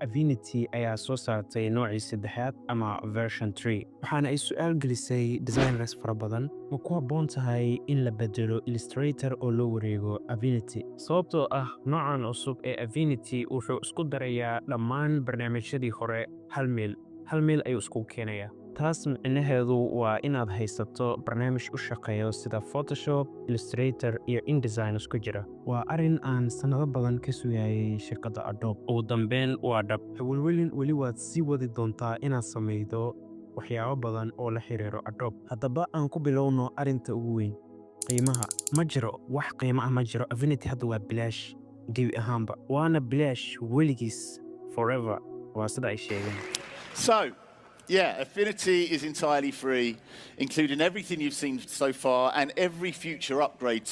Affinity ayaa soo saartay noocii saddexaad ama version 3 waxaana ay su'aal gelisay designers fara badan ma ku habboon tahay in la bedelo Illustrator oo loo wareego Affinity sababtoo ah noocan cusub ee Affinity wuxuu isku darayaa dhammaan barnaamijyadii hore hal meel ayuu isku keenayaa taas micnaheedu waa inaad haysato barnaamij u shaqeeyo sida Photoshop, Illustrator iyo InDesign isku jira. Waa arrin aan sanado badan ka sugayay shaqada Adobe. Ugu dambeyn waa dhab. Weli waad sii wadi doontaa inaad samaydo waxyaabo badan oo la xiriiro Adobe. Haddaba aan ku bilowno arrinta ugu weyn. Qiimaha. Ma jiro wax qiimo ah ma jiro. Affinity hadda waa bilaash gebi ahaanba. Waana bilaash weligiis forever. Waa sida ay sheegeen. Yeah, Affinity is entirely free, including everything you've seen so far and every future upgrade.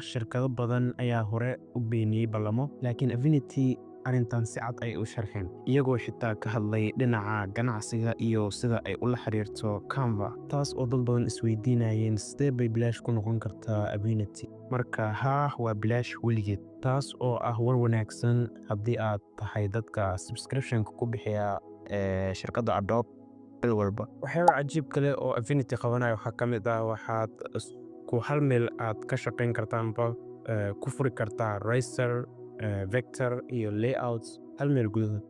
Shirkado badan ayaa hore u beeniyey ballamo, laakiin Affinity arrintan si cad ay u sharxeen. Iyagoo xitaa ka hadlay dhinaca ganacsiga iyo sida ay ula xiriirto Canva, taas oo dad badan isweydiinayeen sidee bay bilaash ku noqon kartaa Affinity. Marka waa bilaash weligeed. Taas oo ah war wanaagsan haddii aad tahay dadka subscription-ka ku bixiya shirkadda Adobe. waxyaabo cajiib kale oo Affinity qabanayo waxaa ka mid ah waxaad ku hal meel aad ka shaqayn kartaanba ku furi kartaa raster, vector iyo layouts hal meel gudahood.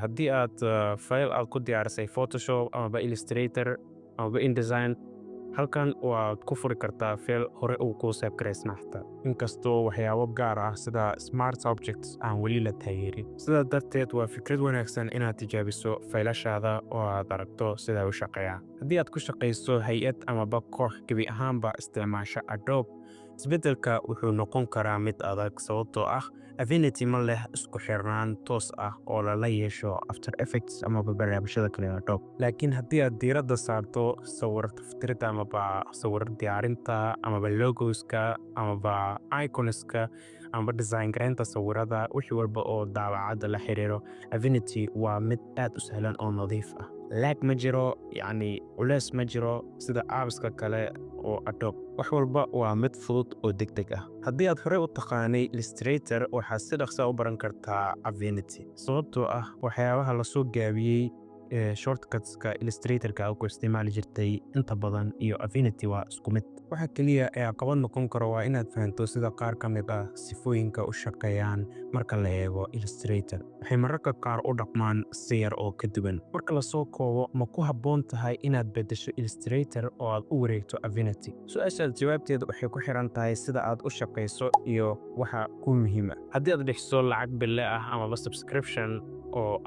Haddii aad file aad ku diyaarisay Photoshop amaba Illustrator amaba InDesign halkan waad ku furi kartaa file hore uu kuu save garaysnaa xitaa inkastoo waxyaabo gaar ah sida smart objects aan weli la taageerin. Sidaa darteed waa fikrad wanaagsan inaad tijaabiso faylashaada oo aad aragto sida ay u shaqeeyaan. Haddii aad ku shaqayso hay'ad amaba koox gebi ahaanba isticmaasha Adobe, isbeddelka wuxuu noqon karaa mid adag sababtoo ah Affinity ma leh isku xirnaan toos ah oo lala yeesho After Effects amaba barnaamijyada kale ee Adobe. Laakiin haddii aad diiradda saarto sawir tirtiridda amaba sawir diyaarinta amaba logoska amaba iconska amaba design garaynta sawirada wixii walba oo daawacada la xiriiro, Affinity waa mid aad u sahlan oo nadiif ah. lag ma jiro, yacni culeys ma jiro sida appska kale oo Adobe. Wax walba waa mid fudud oo degdeg ah. Haddii aad hore u taqaanay Illustrator, waxaad si dhaqso u baran kartaa Affinity sababtoo ah waxyaabaha la soo gaabiyey shortcutska Illustrator-ka ku isticmaali jirtay inta badan iyo Affinity waa isku mid. Waxa kaliya ee caqabad noqon karo waa inaad fahanto sida qaar ka mid ah sifooyinka u shaqeeyaan marka la eego Illustrator. Waxay mararka qaar u dhaqmaan si yar oo ka duwan. Marka la soo koobo, ma ku habboon tahay inaad beddesho Illustrator oo aad u wareegto Affinity? Su'aashaas jawaabteedu waxay ku xiran tahay sida aad u shaqeyso iyo waxa ku muhiim ah. Haddii aad bixiso lacag bille ah amaba subscription oo